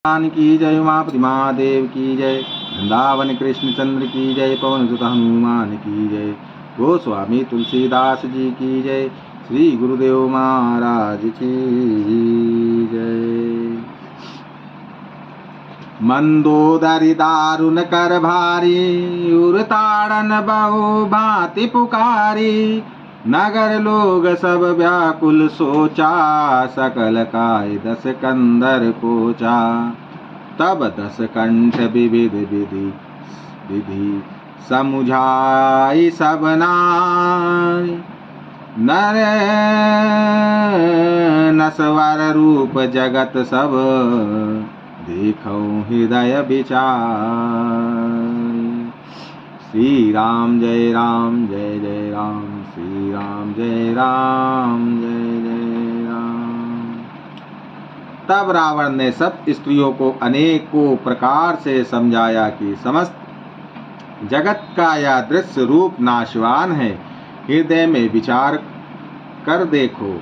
भगवान की जय, उमापति महादेव की जय, वृंदावन कृष्ण चंद्र की जय, पवन सुत हनुमान की जय, गोस्वामी तुलसीदास जी की जय, श्री गुरुदेव महाराज की जय। मंदोदरी दारुण कर भारी, उरताड़न बहु भांति पुकारी, नगर लोग सब व्याकुल सोचा, सकल काय दस कंदर कोचा। तब दस कंठ विविध विधि विधि समुझाई सब नाय, नर नसवर रूप जगत सब, देखो हृदय विचार। श्री राम जय राम जय जय राम, श्री राम जय राम जय जय राम। तब रावण ने सब स्त्रियों को अनेकों प्रकार से समझाया कि समस्त जगत का यह दृश्य रूप नाशवान है, हृदय में विचार कर देखो।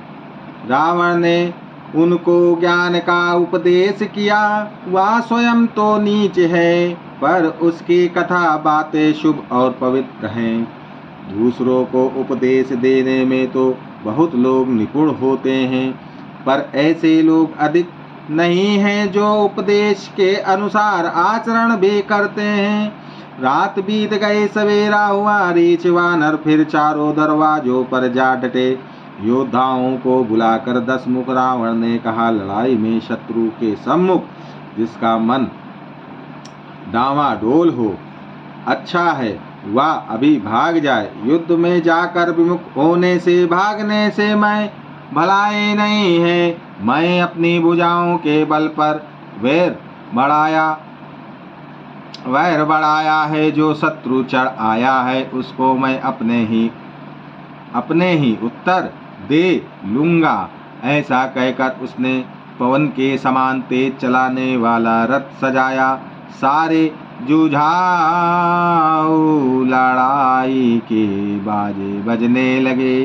रावण ने उनको ज्ञान का उपदेश किया, वह स्वयं तो नीच है, पर उसकी कथा बातें शुभ और पवित्र हैं। दूसरों को उपदेश देने में तो बहुत लोग निपुण होते हैं, पर ऐसे लोग अधिक नहीं हैं जो उपदेश के अनुसार आचरण भी करते हैं। रात बीत गई, सवेरा हुआ, रीछ वानर फिर चारों दरवाजों पर जा डटे। योद्धाओं को बुलाकर दसमुख रावण ने कहा, लड़ाई में शत्रु के सम्मुख जिसका मन डावाडोल हो, अच्छा है वह अभी भाग जाए। युद्ध में जाकर विमुख होने से, भागने से मैं भलाई नहीं है। मैं अपनी भुजाओं के बल पर वैर बढ़ाया है, जो शत्रु चढ़ आया है उसको मैं अपने ही उत्तर दे लूंगा। ऐसा कहकर उसने पवन के समान तेज चलाने वाला रथ सजाया। सारे जुझाऊ लड़ाई के बाजे बजने लगे।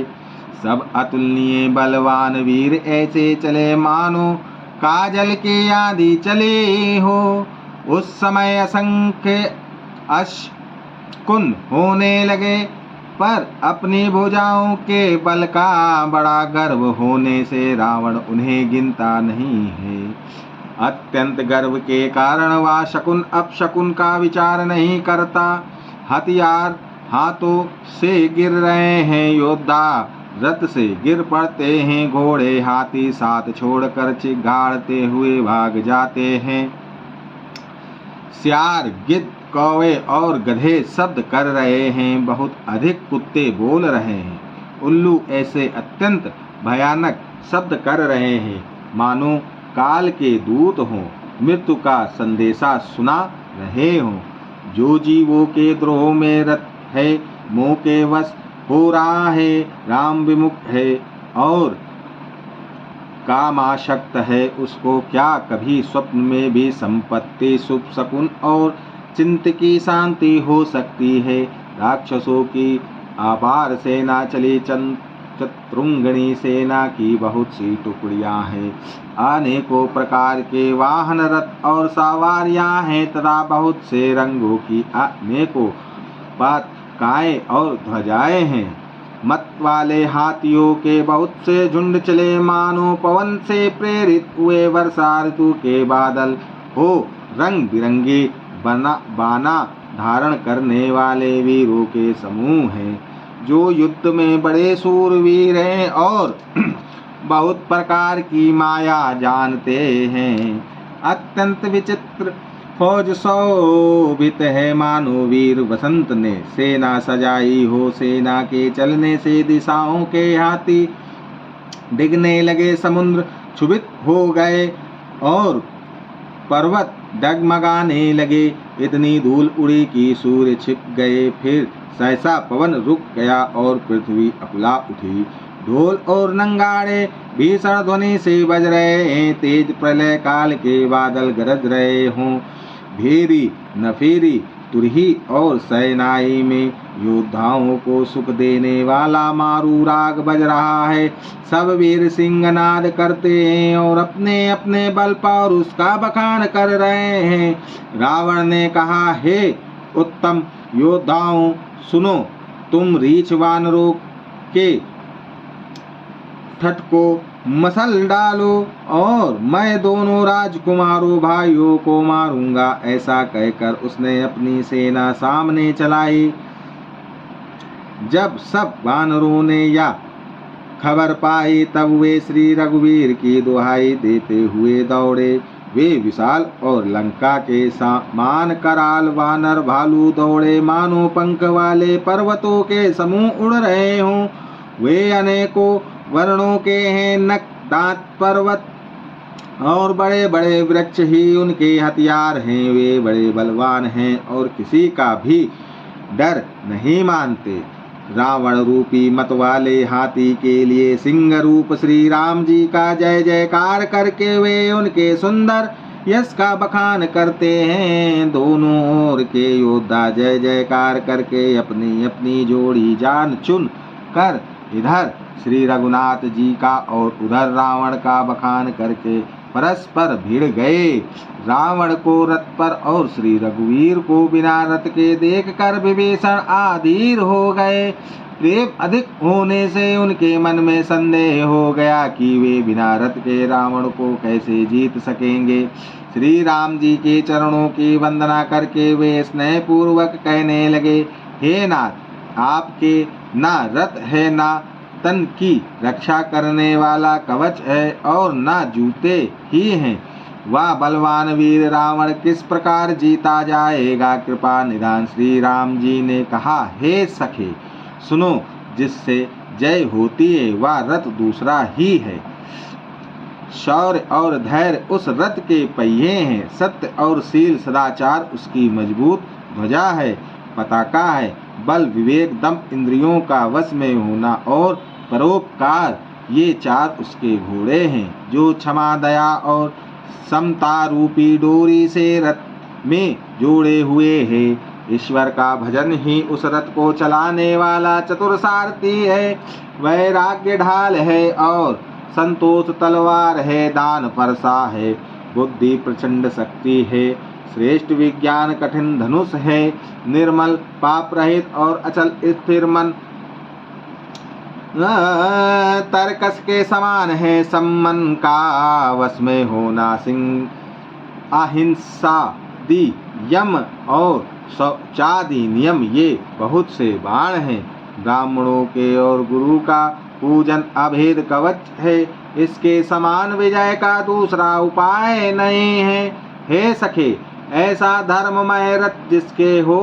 सब अतुलनीय बलवान वीर ऐसे चले मानो काजल के आंधी चले हो। उस समय असंख्य अश्कुन होने लगे, पर अपनी भुजाओं के बल का बड़ा गर्व होने से रावण उन्हें गिनता नहीं है। अत्यंत गर्व के कारण वह शकुन अपशकुन का विचार नहीं करता। हथियार हाथों से गिर रहे हैं, योद्धा रथ से गिर पड़ते हैं, घोड़े हाथी साथ छोड़कर चिघाड़ते हुए भाग जाते हैं। सियार गिद्ध कौवे और गधे शब्द कर रहे हैं, बहुत अधिक कुत्ते बोल रहे हैं। उल्लू ऐसे अत्यंत भयानक शब्द कर रहे हैं, मानो काल के दूत हों, मृत्यु का संदेशा सुना रहे हों। जो जीवों के द्रोह में रत है, मोह के वश हो रहा है, राम विमुख है और कामाशक्त है, उसको क्या कभी स्वप्न में भी संपत्ति, शुभ शकुन और चिंत की शांति हो सकती है। राक्षसों की अपार सेना चली, चतुरंगिणी सेना की बहुत सी टुकड़ियां हैं, अनेकों प्रकार के वाहन रथ और सवारियां हैं, तथा बहुत से रंगों की अनेकों पताकाएं और ध्वजाएं हैं। मत वाले हाथियों के बहुत से झुंड चले, मानो पवन से प्रेरित हुए वर्षा ऋतु के बादल हो। रंग बिरंगे बाना धारण करने वाले वीरों के समूह हैं, जो युद्ध में बड़े शूरवीर हैं और बहुत प्रकार की माया जानते हैं। अत्यंत विचित्र फौज शोभित है, मानो वीर वसंत ने सेना सजाई हो। सेना के चलने से दिशाओं के हाथी डिगने लगे, समुद्र क्षुभित हो गए और पर्वत डगमगाने लगे। इतनी धूल उड़ी कि सूर्य छिप गए। फिर सहसा पवन रुक गया और पृथ्वी अकुला उठी। ढोल और नंगाड़े भीषण ध्वनि से बज रहे हैं, तेज प्रलय काल के बादल गरज रहे हों। भेरी नफेरी तुरही और सैनाई में योद्धाओं को सुख देने वाला मारू राग बज रहा है। सब वीर सिंहनाद करते हैं और अपने अपने बल पर उसका बखान कर रहे हैं। रावण ने कहा, हे उत्तम योद्धाओं, सुनो, तुम रीछ वानरों के ठट को मसल डालो और मैं दोनों राजकुमारों भाइयों को मारूंगा। ऐसा कहकर उसने अपनी सेना सामने चलाई। जब सब वानरों ने यह खबर पाई तब वे श्री रघुवीर की दुहाई देते हुए दौड़े। वे विशाल और लंका के समान कराल वानर भालू दौड़े, मानो पंख वाले पर्वतों के समूह उड़ रहे हों। वे अनेकों वर्णों के हैं, नक दांत पर्वत और बड़े बड़े वृक्ष ही उनके हथियार हैं। वे बड़े बलवान हैं और किसी का भी डर नहीं मानते। रावण रूपी मत वाले हाथी के लिए सिंह रूप श्री राम जी का जय जयकार करके वे उनके सुंदर यश का बखान करते हैं। दोनों ओर के योद्धा जय जयकार करके अपनी अपनी जोड़ी जान चुन कर इधर श्री रघुनाथ जी का और उधर रावण का बखान करके परस्पर भिड़ गए। रावण को रथ पर और श्री रघुवीर को बिना रथ के देखकर विभीषण अधीर हो गए। प्रेम अधिक होने से उनके मन में संदेह हो गया कि वे बिना रथ के रावण को कैसे जीत सकेंगे। श्री राम जी के चरणों की वंदना करके वे स्नेह पूर्वक कहने लगे, हे नाथ, आपके ना रथ है, ना तन की रक्षा करने वाला कवच है और ना जूते ही हैं। वह बलवान वीर रावण किस प्रकार जीता जाएगा? कृपा निधान। श्री राम जी ने कहा, हे सखे, सुनो, जिससे जय होती है वह रथ दूसरा ही है। शौर्य और धैर्य उस रथ के पहिए हैं। सत्य और शील सदाचार उसकी मजबूत ध्वजा है, पताका है। बल, विवेक, दम, इंद्रियों का वश में होना और परोपकार, ये चार उसके घोड़े हैं। जो क्षमा, दया और समता रूपी डोरी से रथ में जोड़े हुए हैं। ईश्वर का भजन ही उस रथ को चलाने वाला चतुर सारथी है। वैराग्य ढाल है और संतोष तलवार है। दान परसा है, बुद्धि प्रचंड शक्ति है। श्रेष्ठ विज्ञान कठिन धनुष है। निर्मल, पाप रहित और अचल स्थिर मन तरकस के समान है। सम्मन का वश में होना सिंह, अहिंसा दी यम और शौचादि नियम, ये बहुत से बाण हैं। ब्राह्मणों के और गुरु का पूजन अभेद कवच है। इसके समान विजय का दूसरा उपाय नहीं है। हे सखे, ऐसा धर्ममय रथ जिसके हो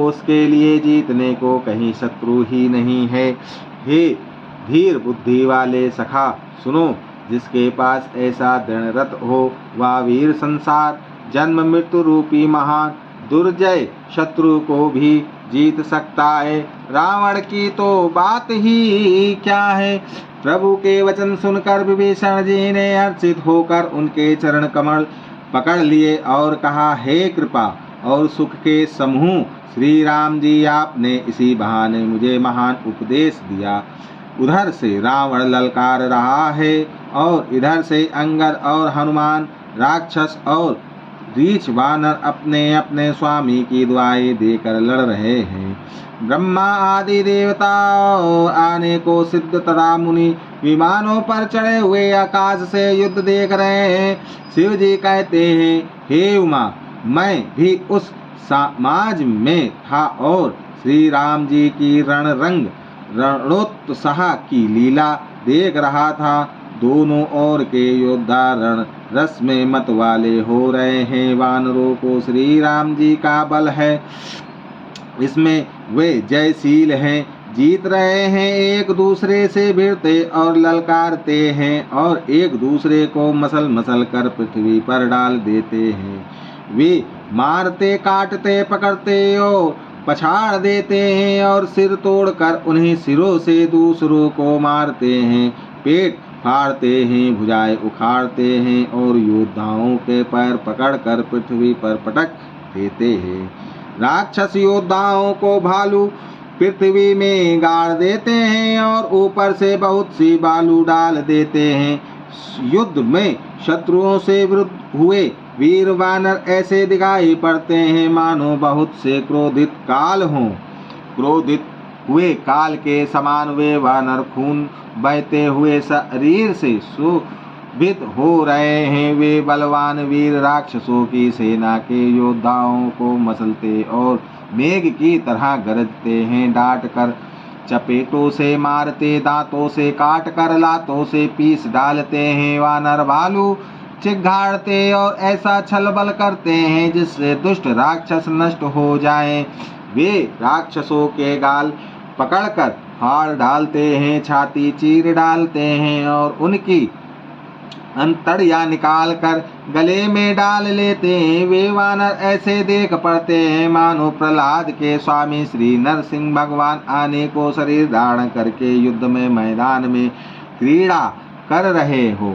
उसके लिए जीतने को कहीं शत्रु ही नहीं है। हे धीर बुद्धि वाले सखा, सुनो, जिसके पास ऐसा दृढ़ रथ हो वह वीर संसार जन्म मृत्यु रूपी महान दुर्जय शत्रु को भी जीत सकता है। रावण की तो बात ही क्या है। प्रभु के वचन सुनकर विभीषण जी ने हर्षित होकर उनके चरण कमल पकड़ लिए और कहा, हे कृपा और सुख के समूह श्री राम जी, आपने इसी बहाने मुझे महान उपदेश दिया। उधर से रावण ललकार रहा है और इधर से अंगद और हनुमान, राक्षस और रीछ वानर अपने अपने स्वामी की दुआई देकर लड़ रहे हैं। ब्रह्मा आदि देवता आने को सिद्ध तथा मुनि विमानों पर चढ़े हुए आकाश से युद्ध देख रहे हैं। शिव जी कहते हैं, हे उमा, मैं भी उस समाज में था और श्री राम जी की रणोत्साह की लीला देख रहा था। दोनों ओर के योद्धा रण रस में मत वाले हो रहे हैं। वानरों को श्री राम जी का बल है, इसमें वे जयशील हैं, जीत रहे हैं। एक दूसरे से भिड़ते और ललकारते हैं और एक दूसरे को मसल मसल कर पृथ्वी पर डाल देते हैं। वे मारते, काटते, पकड़ते और पछाड़ देते हैं और सिर तोड़कर उन्हें सिरों से दूसरों को मारते हैं। पेट फाड़ते हैं, भुजाएं उखाड़ते हैं और योद्धाओं के पैर पकड़कर पृथ्वी पर पटक देते हैं। राक्षस योद्धाओं को भालू पृथ्वी में गाड़ देते हैं और ऊपर से बहुत सी बालू डाल देते हैं। युद्ध में शत्रुओं से विरुद्ध हुए वीर वानर ऐसे दिखाई पड़ते हैं मानो बहुत से क्रोधित काल हों। क्रोधित हुए काल के समान वे वानर खून बहते हुए शरीर से सुभित हो रहे हैं। वे बलवान वीर राक्षसों की सेना के योद्धाओं को मसलते और मेघ की तरह गरजते हैं। डांट कर चपेटों से मारते, दांतों से काट कर, लातों से पीस डालते हैं। वानर भालू चिघाड़ते और ऐसा छल बल करते हैं जिससे दुष्ट राक्षस नष्ट हो जाएं। वे राक्षसों के गाल पकड़कर फाड़ डालते हैं, छाती चीर डालते हैं और उनकी अंतड़ियां निकाल कर गले में डाल लेते हैं। वे वानर ऐसे देख पड़ते हैं मानो प्रहलाद के स्वामी श्री नरसिंह भगवान आने को शरीर धारण करके युद्ध में मैदान में क्रीड़ा कर रहे हो।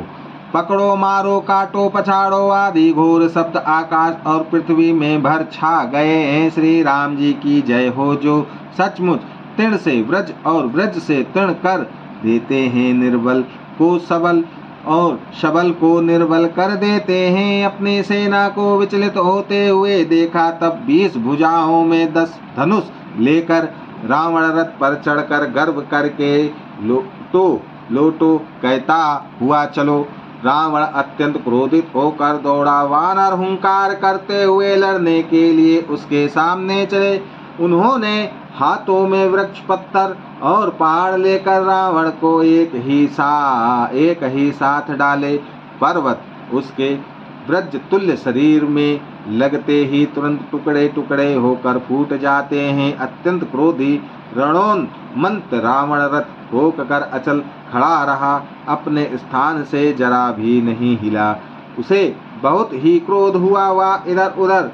पकड़ो, मारो, काटो, पछाड़ो आदि घोर शब्द आकाश और पृथ्वी में भर छा गए हैं। श्री राम जी की जय हो, जो सचमुच तृण से व्रज और व्रज से तृण कर देते हैं, निर्बल को सबल और शबल को निर्बल कर देते हैं। अपनी सेना को विचलित होते हुए देखा, तब 20 भुजाओं में 10 धनुष लेकर रावण रथ पर चढ़कर गर्व करके लोटो कहता हुआ चलो। रावण अत्यंत क्रोधित होकर दौड़ा। वानर हुंकार करते हुए लड़ने के लिए उसके सामने चले। उन्होंने हाथों में वृक्ष, पत्थर और पहाड़ लेकर रावण को एक ही साथ डाले। पर्वत उसके वज्र तुल्य शरीर में लगते ही तुरंत टुकड़े टुकड़े होकर फूट जाते हैं। अत्यंत क्रोधी रणोन्मत्त रावण रथ रोक कर अचल खड़ा रहा, अपने स्थान से जरा भी नहीं हिला। उसे बहुत ही क्रोध हुआ। वह इधर उधर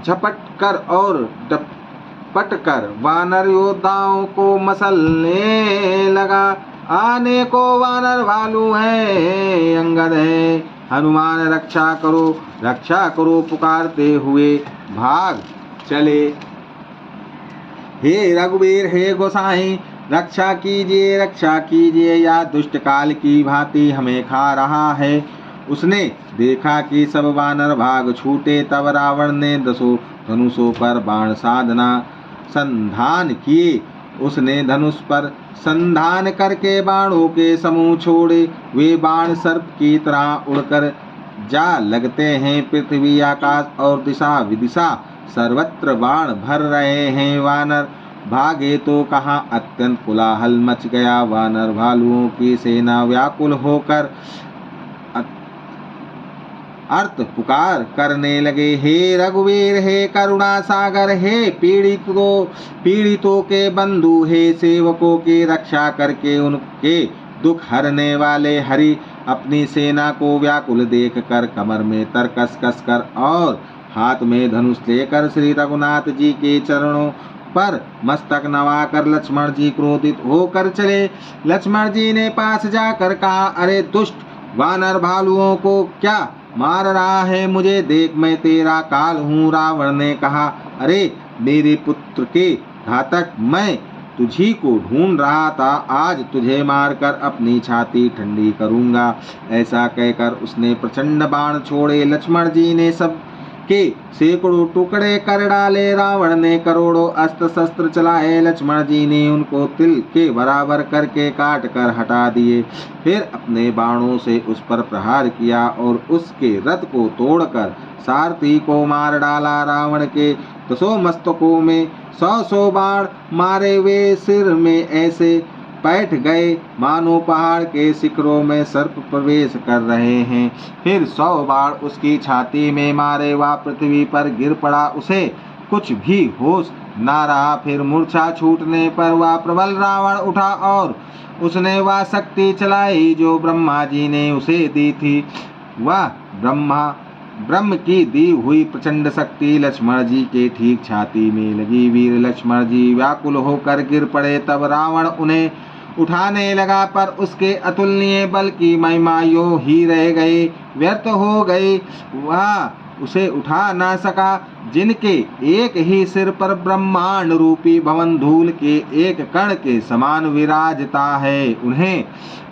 झपट कर और डपट कर वानर योद्धाओं को मसलने लगा। आने को वानर भालू है, अंगद है, हनुमान रक्षा करो पुकारते हुए भाग चले। हे रघुवीर, हे गोसाई, रक्षा कीजिए, या दुष्ट काल की भांति हमें खा रहा है। उसने देखा कि सब वानर भाग छूटे, तब रावण ने 10 धनुषों पर बाण साधना संधान किए। उसने धनुष पर संधान करके बाणों के समूह छोड़े। वे बाण सर्प की तरह उड़कर जा लगते हैं। पृथ्वी, आकाश और दिशा विदिशा सर्वत्र बाण भर रहे हैं। वानर भागे तो कहाँ, अत्यंत कोलाहल मच गया। वानर भालुओं की सेना व्याकुल होकर अर्थ पुकार करने लगे। हे रघुवीर, हे करुणा सागर, हे पीड़ितों के बंधु, हे सेवकों की रक्षा करके उनके दुख हरने वाले हरि। अपनी सेना को व्याकुल देख कर कमर में तरकस कसकर और हाथ में धनुष लेकर श्री रघुनाथ जी के चरणों पर मस्तक नवाकर लक्ष्मण जी क्रोधित होकर चले। लक्ष्मण जी ने पास जाकर कहा, अरे दुष्ट वानर भालुओं को क्या मार रहा है? मुझे देख, मैं तेरा काल हूँ। रावण ने कहा, अरे मेरे पुत्र के घातक, मैं तुझी को ढूंढ रहा था। आज तुझे मारकर अपनी छाती ठंडी करूंगा। ऐसा कहकर उसने प्रचंड बाण छोड़े। लक्ष्मण जी ने सब के सैकड़ों टुकड़े कर डाले। रावण ने करोड़ों अस्त्र शस्त्र चलाए। लक्ष्मण जी ने उनको तिल के बराबर करके काट कर हटा दिए। फिर अपने बाणों से उस पर प्रहार किया और उसके रथ को तोड़कर सारथी को मार डाला। रावण के 10 मस्तकों में 100 बाण मारे। वे सिर में ऐसे बैठ गए मानो पहाड़ के शिखरों में सर्प प्रवेश कर रहे हैं। फिर 100 बाण उसकी छाती में मारे। वह पृथ्वी पर गिर पड़ा। उसे कुछ भी होश ना रहा। फिर मूर्छा छूटने पर वह प्रबल रावण उठा और उसने वह शक्ति चलाई जो ब्रह्मा जी ने उसे दी थी। वह ब्रह्म की दी हुई प्रचंड शक्ति लक्ष्मण जी के ठीक छाती में लगी। वीर लक्ष्मण जी व्याकुल होकर गिर पड़े। तब रावण उन्हें उठाने लगा, पर उसके अतुलनीय बल की महिमा यो ही रह गई, व्यर्थ हो गई। वह उसे उठा ना सका। जिनके एक ही सिर पर ब्रह्मांड रूपी भवन धूल के एक कण के समान विराजता है, उन्हें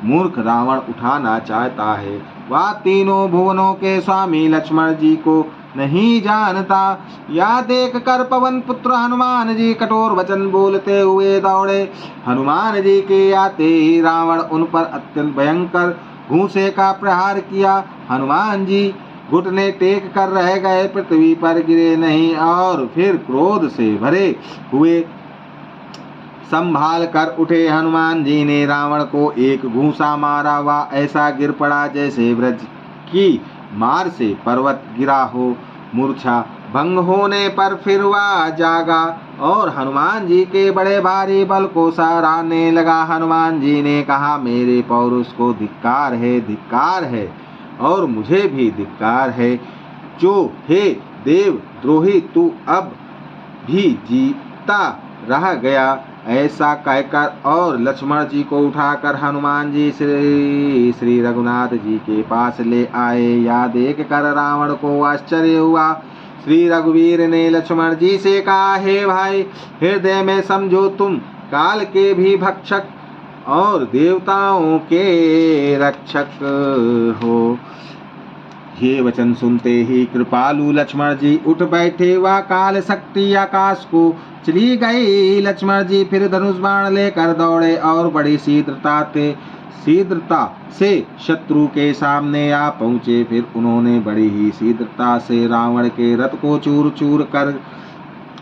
मूर्ख रावण उठाना चाहता है। वह तीनों भुवनों के स्वामी लक्ष्मण जी को नहीं जानता। या देख कर पवन पुत्र हनुमान जी कठोर वचन बोलते हुए दौड़े। हनुमान जी के आते ही रावण उन पर अत्यंत भयंकर घूंसे का प्रहार किया। हनुमान जी घुटने टेक कर रह गए, पृथ्वी पर गिरे नहीं और फिर क्रोध से भरे हुए संभाल कर उठे। हनुमान जी ने रावण को एक घूंसा मारा। वह ऐसा गिर पड़ा जैसे वज्र की मार से पर्वत गिरा हो। मूर्छा भंग होने पर फिर वह जागा और हनुमान जी के बड़े भारी बल को सराहने लगा। हनुमान जी ने कहा, मेरे पौरुष को धिक्कार है और मुझे भी धिक्कार है, जो हे देव द्रोही तू अब भी जीता रह गया। ऐसा कहकर और लक्ष्मण जी को उठाकर हनुमान जी श्री रघुनाथ जी के पास ले आए। या देख कर रावण को आश्चर्य हुआ। श्री रघुवीर ने लक्ष्मण जी से कहा, हे भाई, हृदय में समझो तुम काल के भी भक्षक और देवताओं के रक्षक हो। ये वचन सुनते ही कृपालु लक्ष्मण जी उठ बैठे। वह काल शक्ति आकाश को चली गई। लक्ष्मण जी फिर धनुष बाण लेकर दौड़े और बड़ी शीघ्रता से शत्रु के सामने आ पहुँचे। फिर उन्होंने बड़ी ही शीघ्रता से रावण के रथ को चूर चूर कर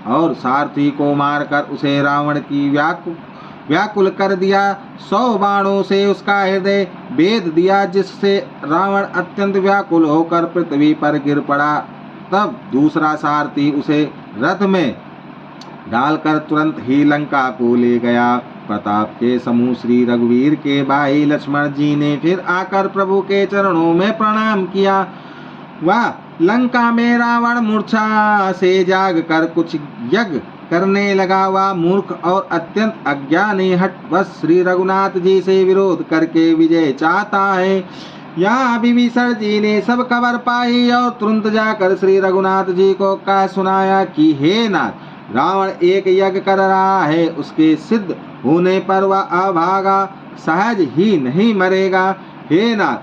और सारथी को मारकर उसे रावण की व्याकुल कर दिया। 100 बाणों से उसका हृदय भेद दिया, जिससे रावण अत्यंत व्याकुल होकर पृथ्वी पर गिर पड़ा। तब दूसरा सारथी उसे रथ में डालकर तुरंत ही लंका को ले गया। प्रताप के समूह श्री रघुवीर के भाई लक्ष्मण जी ने फिर आकर प्रभु के चरणों में प्रणाम किया। वह लंका में रावण मूर्छा से जाग कर कुछ यज्ञ करने लगा। वह मूर्ख और अत्यंत अज्ञानी हठवश श्री रघुनाथ जी से विरोध करके विजय चाहता है। यहाँ विभीषण जी ने सब खबर पाई और तुरंत जाकर श्री रघुनाथ जी को कह सुनाया कि हे नाथ, रावण एक यज्ञ कर रहा है। उसके सिद्ध होने पर वह अभागा सहज ही नहीं मरेगा। हे नाथ,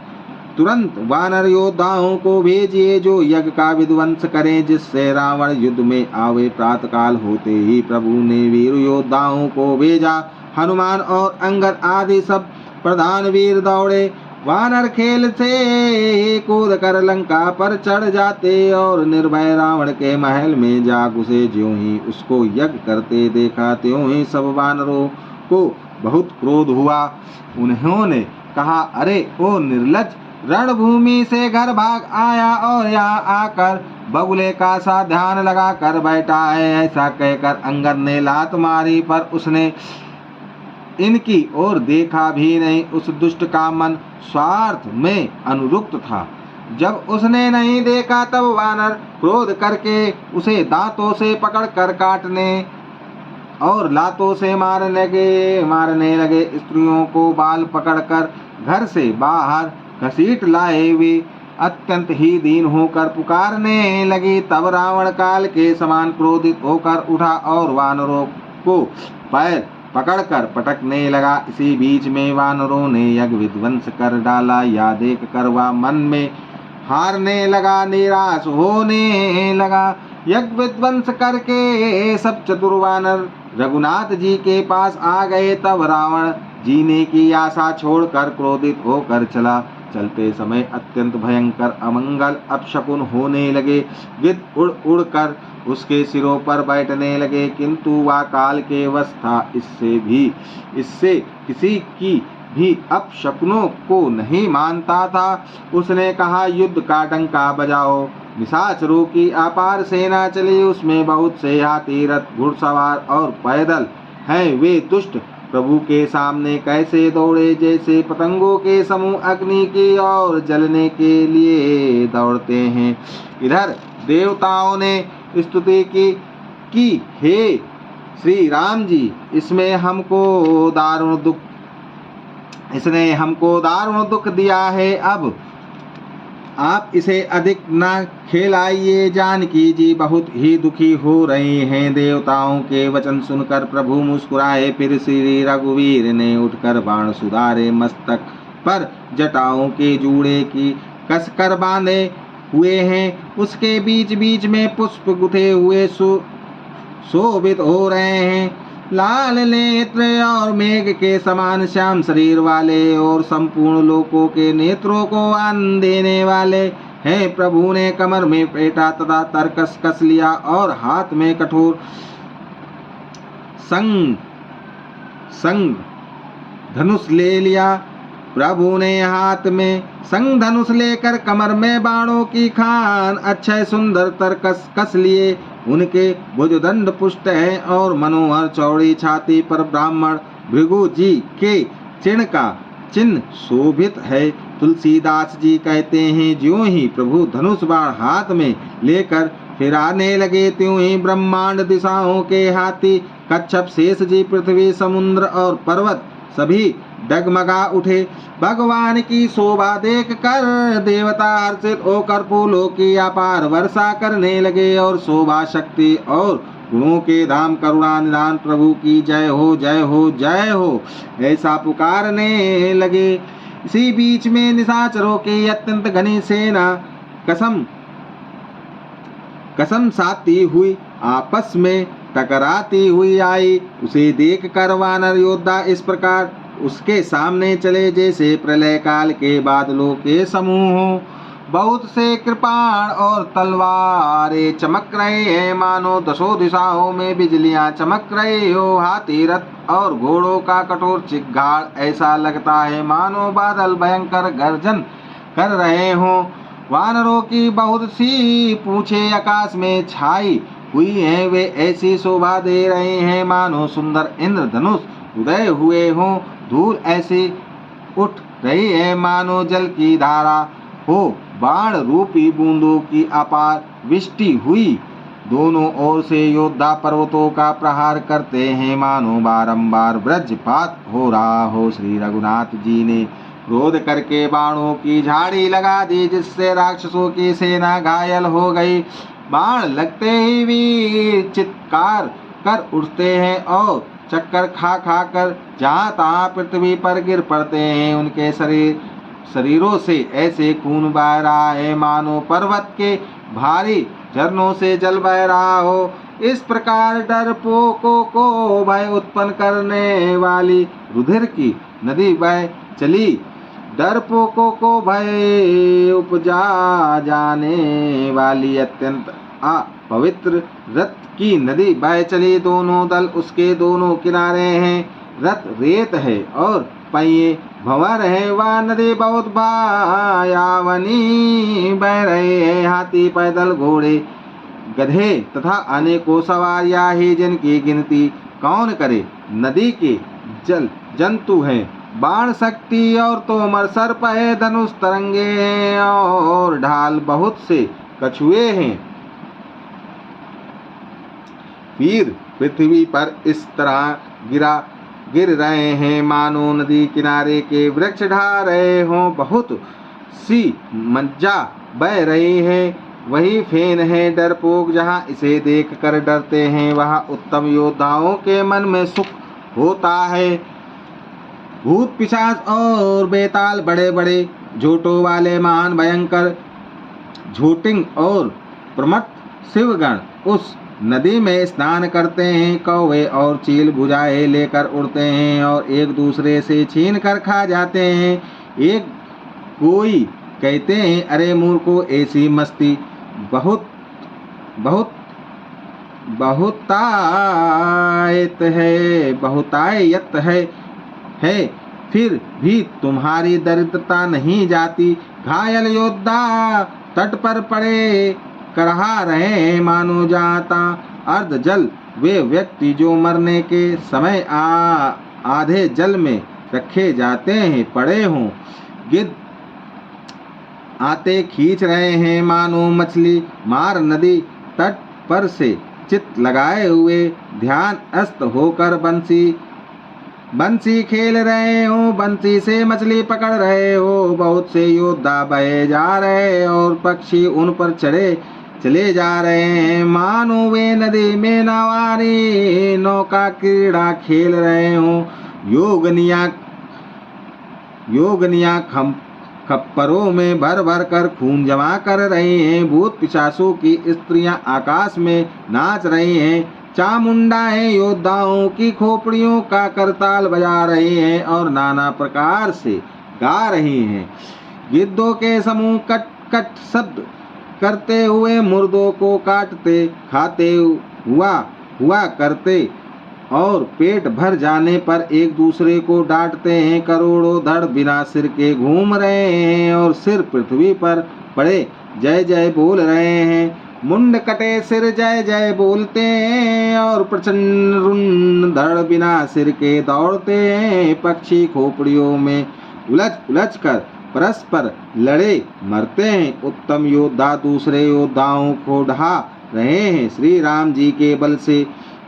तुरंत वानर योद्धाओं को भेजिए जो यज्ञ का विध्वंस करें, जिससे रावण युद्ध में आवे। प्रातःकाल होते ही प्रभु ने वीर योद्धाओं को भेजा। हनुमान और अंगद आदि सब प्रधान वीर दौड़े। वानर खेल से कूद कर लंका पर चढ़ जाते और निर्भय रावण के महल में जा घुसे। ज्यों ही उसको यज्ञ करते देखा, त्यों ही सब वानरों को बहुत क्रोध हुआ। उन्होंने कहा, अरे ओ निर्लज्ज, रणभूमि से घर भाग आया और यहाँ आकर बगुले का सा ध्यान लगा कर बैठा है। ऐसा कहकर अंगद ने लात मारी, पर उसने इनकी ओर देखा भी नहीं। उस दुष्ट का मन स्वार्थ में अनुरक्त था। जब उसने नहीं देखा तब वानर क्रोध करके उसे दांतों से पकड़कर काटने और लातों से मारने लगे। स्त्रियों को बाल पकड़कर घर से बाहर घसीट लाए। वे अत्यंत ही दीन होकर पुकारने लगी। तब रावण काल के समान क्रोधित होकर उठा और वानरों को पैर पकड़कर पटकने लगा। इसी बीच में वानरों ने यज्ञ विध्वंस कर डाला। या देख कर वह मन में हारने लगा, निराश होने लगा। यज्ञ विध्वंस करके सब चतुर वानर रघुनाथ जी के पास आ गए। तब रावण जीने की आशा छोड़कर क्रोधित होकर चला। चलते समय अत्यंत भयंकर अमंगल अपशकुन होने लगे। गिद्ध उड़ उड़ कर उसके सिरों पर बैठने लगे, किंतु वह काल के वश था। इससे किसी की भी अपशकुनों को नहीं मानता था। उसने कहा, युद्ध का डंका बजाओ। निशाचरों की अपार सेना चली। उसमें बहुत से हाथी, रथ, घुड़सवार और पैदल हैं। वे दुष्ट प्रभु के सामने कैसे दौड़े, जैसे पतंगों के समूह अग्नि की ओर जलने के लिए दौड़ते हैं। इधर देवताओं ने स्तुति की हे श्री राम जी, इसने हमको दारुण दुख दिया है। अब आप इसे अधिक न खेलाइए। जानकी जी बहुत ही दुखी हो रहे हैं। देवताओं के वचन सुनकर प्रभु मुस्कुराए। फिर श्री रघुवीर ने उठकर बाण सुधारे। मस्तक पर जटाओं के जूड़े की कसकर बांधे हुए हैं। उसके बीच बीच में पुष्प गुथे हुए शोभित हो रहे हैं। लाल नेत्र और मेघ के समान श्याम शरीर वाले और संपूर्ण लोकों के नेत्रों को आनंद देने वाले हैं। प्रभु ने कमर में पेटा तथा तरकस कस लिया और हाथ में कठोर संग धनुष ले लिया। प्रभु ने हाथ में संग धनुष लेकर कमर में बाणों की खान अक्षय सुंदर तरकस कस लिए। उनके भुजदंड पुष्ट है और मनोहर चौड़ी छाती पर ब्राह्मण भृगु जी के चिन्ह का चिन्ह शोभित है। तुलसीदास जी कहते हैं, ज्यों ही प्रभु धनुष बाण हाथ में लेकर फिराने लगे त्यों ही ब्रह्मांड दिशाओं के हाथी कच्छप शेष जी पृथ्वी समुद्र और पर्वत सभी डगमगा उठे। भगवान की शोभा देख कर देवता हर्षित होकर फूलों की अपार वर्षा करने लगे और शोभा शक्ति और गुणों के धाम करुणा निधान प्रभु की जय हो जय हो जय हो ऐसा पुकारने लगे। इसी बीच में निशाचरों की अत्यंत घनी सेना कसम साती हुई आपस में टकराती हुई आई। उसे देख कर वानर योद्धा इस प्रकार उसके सामने चले जैसे प्रलय काल के बादलों के समूह हो। बहुत से कृपाण और तलवारें चमक रहे हैं, मानो दसों दिशाओं में बिजलियां चमक रही हो। हाथी रथ और घोड़ों का कठोर चिंगाड़ ऐसा लगता है मानो बादल भयंकर गर्जन कर रहे हों। वानरों की बहुत सी पूंछें आकाश में छाई हुई हैं, वे ऐसी शोभा दे रहे हैं मानो सुंदर इंद्रधनुष उदय हुए हों। धूल ऐसी उठ रही है मानो जल की धारा हो। बाण रूपी बूंदों की अपार वृष्टि हुई। दोनों ओर से योद्धा पर्वतों का प्रहार करते हैं मानो बारंबार वज्रपात हो रहा हो। श्री रघुनाथ जी ने क्रोध करके बाणों की झाड़ी लगा दी, जिससे राक्षसों की सेना घायल हो गई। बाण लगते ही वीर चित्कार कर उठते हैं और चक्कर खा खा कर जहाँ तहाँ पृथ्वी पर गिर पड़ते हैं। उनके शरीरों से ऐसे खून बह रहा है मानो पर्वत के भारी झरनों से जल बह रहा हो। इस प्रकार डरपोकों को भय उत्पन्न करने वाली रुधिर की नदी बह चली। डरपोकों को भय उपजा जाने वाली अत्यंत अपवित्र रथ की नदी बह चली। दोनों दल उसके दोनों किनारे हैं। रथ रेत है और पहिए भंवर है। वह नदी बहुत भयावनी बह रहे हैं। हाथी पैदल घोड़े गधे तथा अनेकों सवारियां ही, जिनकी गिनती कौन करे। नदी के जल जंतु हैं, बाण शक्ति और तोमर सर्प है, धनुष तरंगे हैं और ढाल बहुत से कछुए हैं। वीर पृथ्वी पर इस तरह गिर रहे हैं मानो नदी किनारे के वृक्ष ढा रहे हों। बहुत सी मज्जा बह रही है, वही फेन है। डरपोक जहाँ इसे देखकर डरते हैं, वहाँ उत्तम योद्धाओं के मन में सुख होता है। भूत पिशाच और बेताल बड़े बड़े झोटों वाले महान भयंकर झोटिंग और प्रमथ शिवगण उस नदी में स्नान करते हैं। कौवे और चील भुजाएं लेकर उड़ते हैं और एक दूसरे से छीन कर खा जाते हैं। एक कोई कहते हैं, अरे मूर्खों, ऐसी मस्ती बहुतायत है, फिर भी तुम्हारी दरिद्रता नहीं जाती। घायल योद्धा तट पर पड़े करहा रहे हैं मानो जाता अर्ध जल। वे व्यक्ति जो मरने के समय आधे जल में रखे जाते हैं पड़े हों। गिद्ध आते खींच रहे हैं मानो मछली मार। नदी तट पर से चित लगाए हुए ध्यान अस्त होकर बंसी बंसी खेल रहे हो, बंसी से मछली पकड़ रहे हो। बहुत से योद्धा बहे जा रहे और पक्षी उन पर चले जा रहे हैं, मानो वे नदी में नवारी नौका क्रीड़ा खेल रहे हो। योगनिया खप्परों में भर भर कर खून जमा कर रही हैं। भूत पिशाचों की स्त्रियां आकाश में नाच रही हैं। चामुंडाएं योद्धाओं की खोपड़ियों का करताल बजा रही हैं और नाना प्रकार से गा रही हैं। गिद्धों के समूह कट कट शब्द करते हुए मुर्दों को काटते खाते हुआ करते और पेट भर जाने पर एक दूसरे को डांटते हैं। करोड़ों धड़ बिना सिर के घूम रहे हैं और सिर पृथ्वी पर पड़े जय जय बोल रहे हैं। मुंड कटे सिर जय जय बोलते हैं और प्रचंड रुंड धड़ बिना सिर के दौड़ते हैं। पक्षी खोपड़ियों में उलझ उलझ कर परस्पर लड़े मरते हैं। उत्तम योद्धा दूसरे योद्धाओं को ढा रहे हैं। श्री राम जी के बल से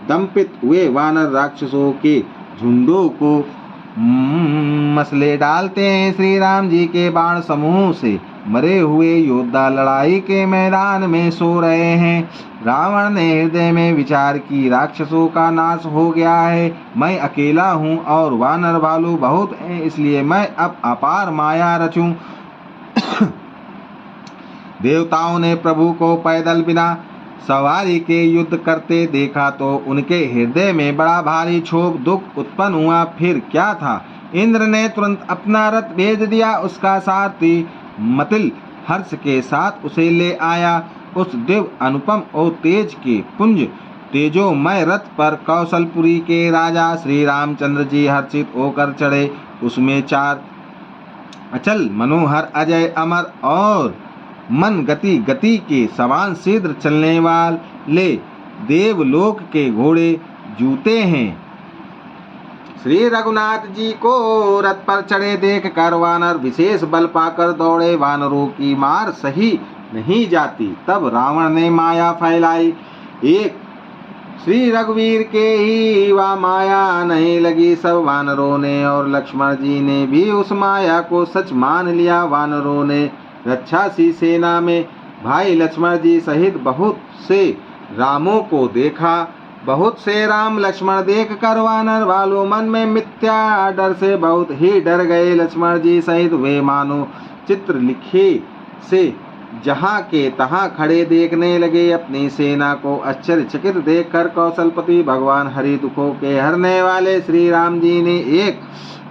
दंपित हुए वानर राक्षसों के झुंडों को मसले डालते हैं। श्री राम जी के बाण समूह से मरे हुए योद्धा लड़ाई के मैदान में सो रहे हैं। रावण ने हृदय में विचार की, राक्षसों का नाश हो गया है, मैं अकेला हूँ और वानर भालू बहुत हैं, इसलिए मैं अब अपार माया रचूं। देवताओं ने प्रभु को पैदल बिना सवारी के युद्ध करते देखा तो उनके हृदय में बड़ा भारी क्षोभ दुख उत्पन्न हुआ। फिर क्या था, इंद्र ने तुरंत अपना रथ भेज दिया। उसका सारथी मतिल हर्ष के साथ उसे ले आया। उस दिव्य अनुपम और तेज के पुंज तेजोमय रथ पर कौशलपुरी के राजा श्री रामचंद्र जी हर्षित होकर चढ़े। उसमें 4 अचल मनोहर अजय अमर और मन गति के समान शीघ्र चलने वाले देवलोक के घोड़े जूते हैं। श्री रघुनाथ जी को रथ पर चढ़े देख कर वानर विशेष बल पाकर दौड़े। वानरों की मार सही नहीं जाती। तब रावण ने माया फैलाई। एक श्री रघुवीर के ही वह माया नहीं लगी। सब वानरों ने और लक्ष्मण जी ने भी उस माया को सच मान लिया। वानरों ने रक्षासी सेना में भाई लक्ष्मण जी सहित बहुत से रामों को देखा। बहुत से राम लक्ष्मण देख कर वानर भालू मन में मिथ्या डर से बहुत ही डर गए। लक्ष्मण जी सहित वे मानो चित्र लिखे से जहाँ के तहाँ खड़े देखने लगे। अपनी सेना को आश्चर्यचकित देखकर कौशलपति भगवान हरि दुखों के हरने वाले श्री राम जी ने एक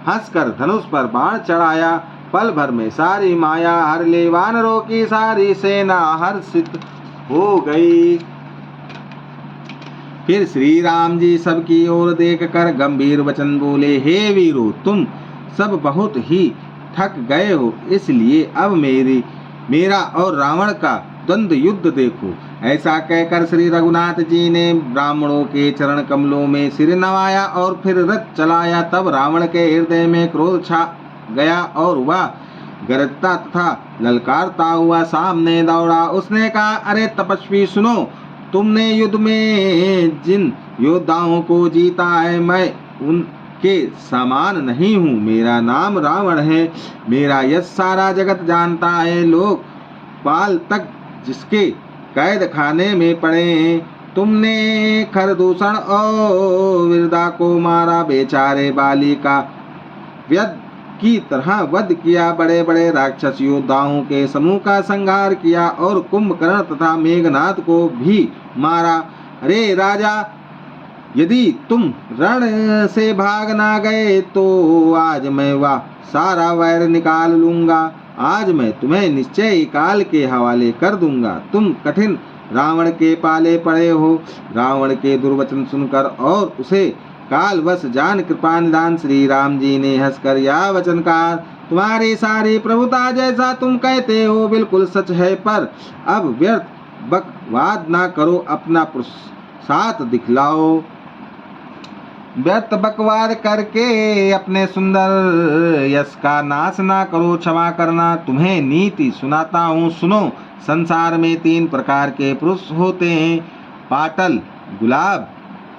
हंसकर धनुष पर बाण चढ़ाया। पल भर में सारी माया हर ले वानरों की सारी सेना हर्षित हो गई। फिर श्री राम जी सबकी ओर देखकर गंभीर वचन बोले, हे वीरों, तुम सब बहुत ही थक गए हो, इसलिए अब मेरा और रावण का द्वंद्व युद्ध देखो। ऐसा कहकर श्री रघुनाथ जी ने ब्राह्मणों के चरण कमलों में सिर नवाया और फिर रथ चलाया। तब रावण के हृदय में क्रोध छा गया और वह गरजता तथा ललकारता हुआ सामने दौड़ा। उसने कहा, अरे तपस्वी सुनो, तुमने युद्ध में जिन योद्धाओं को जीता है मैं उनके समान नहीं हूँ। मेरा नाम रावण है, मेरा यश सारा जगत जानता है। लोग पाल तक जिसके कैद खाने में पड़े हैं। तुमने खरदूषण और विरदा को मारा, बेचारे बाली का व्यद की तरह वध किया। बड़े बड़े राक्षस योद्धाओं के समूह का संहार किया और कुंभकर्ण तथा मेघनाथ को भी मारा। अरे राजा, यदि तुम रण से भाग ना गए तो आज मैं वह सारा वैर निकाल लूंगा। आज मैं तुम्हें निश्चय ही काल के हवाले कर दूंगा। तुम कठिन रावण के पाले पड़े हो। रावण के दुर्वचन सुनकर और उसे कालवश जान कृपा निदान श्री राम जी ने हंसकर यह वचन कहा, तुम्हारी सारी प्रभुता जैसा तुम कहते हो बिल्कुल सच है, पर अब व्यर्थ बकवाद ना करो, अपना साथ दिखलाओ। व्यर्थ बकवाद करके अपने सुंदर यश का नाश ना करो, क्षमा करना। तुम्हें नीति सुनाता हूँ, सुनो। संसार में 3 प्रकार के पुरुष होते हैं, पाटल, गुलाब,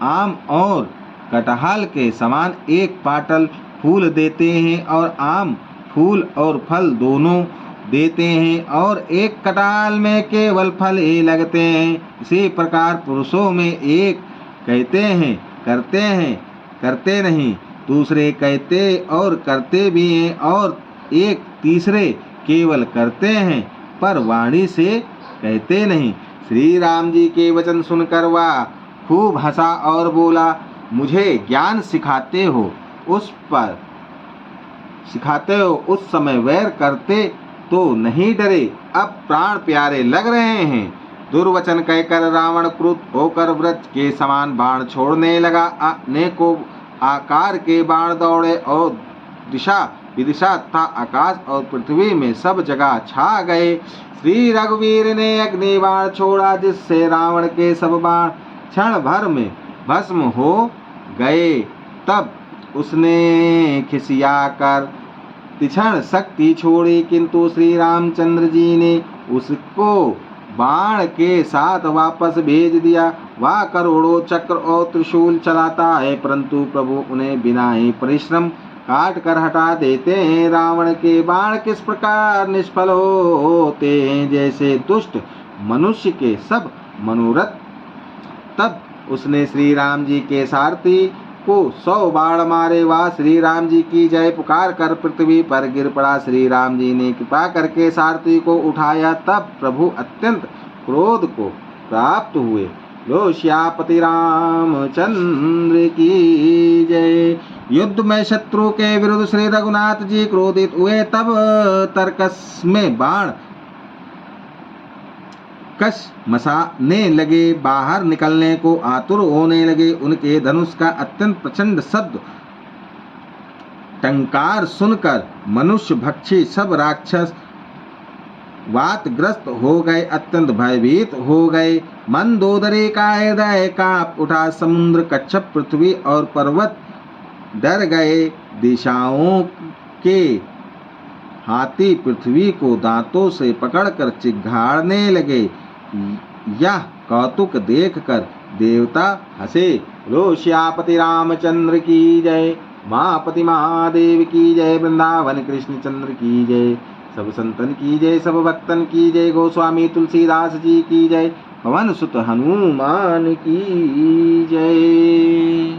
आम और कटहल के समान एक पाटल फूल देते हैं और आम फूल और फल दोनों देते हैं, और एक कटाल में केवल फल ही लगते हैं। इसी प्रकार पुरुषों में एक कहते हैं करते नहीं, दूसरे कहते और करते भी हैं, और एक तीसरे केवल करते हैं पर वाणी से कहते नहीं। श्री राम जी के वचन सुनकर वह खूब हंसा और बोला, मुझे ज्ञान सिखाते हो उस समय वैर करते तो नहीं डरे, अब प्राण प्यारे लग रहे हैं। दुर्वचन कहकर रावण क्रुद्ध होकर वृक्ष के समान बाण छोड़ने लगा। अनेकों आकार के बाण दौड़े और दिशा विदिशा तथा आकाश और पृथ्वी में सब जगह छा गए। श्री रघुवीर ने अग्नि बाण छोड़ा, जिससे रावण के सब बाण क्षण भर में भस्म हो गए। तब उसने खिसियाकर तीक्ष्ण शक्ति छोड़ी, किंतु श्री रामचंद्र जी ने उसको बाण के साथ वापस भेज दिया। वह करोड़ों चक्र और त्रिशूल चलाता है, परंतु प्रभु उन्हें बिना ही परिश्रम काट कर हटा देते हैं। रावण के बाण किस प्रकार निष्फल होते हैं, जैसे दुष्ट मनुष्य के सब मनोरथ। तब उसने श्री राम जी के सारथी को 100 बाण मारे। वह श्री राम जी की जय पुकार कर पृथ्वी पर गिर पड़ा। श्री राम जी ने कृपा करके सारथी को उठाया। तब प्रभु अत्यंत क्रोध को प्राप्त हुए। लो श्यापति रामचंद्र की जय। युद्ध में शत्रु के विरुद्ध श्री रघुनाथ जी क्रोधित हुए। तब तर्कस में बाण कस मसाने लगे, बाहर निकलने को आतुर होने लगे। उनके धनुष का अत्यंत प्रचंड शब्द टंकार सुनकर मनुष्य भक्षी सब राक्षस वातग्रस्त हो गए, अत्यंत भयभीत हो गए। मंदोदरी का हृदय कांप उठा। समुद्र, कच्छप, पृथ्वी और पर्वत डर गए। दिशाओं के हाथी पृथ्वी को दांतों से पकड़कर चिघाड़ने लगे। यह कौतुक देखकर देवता हंसे। लो श्यापति रामचंद्र की जय। मापति महादेव की जय। वृंदावन कृष्ण चंद्र की जय। सब संतन की जय, सब भक्तन की जय। गोस्वामी तुलसीदास जी की जय। पवन सुत हनुमान की जय।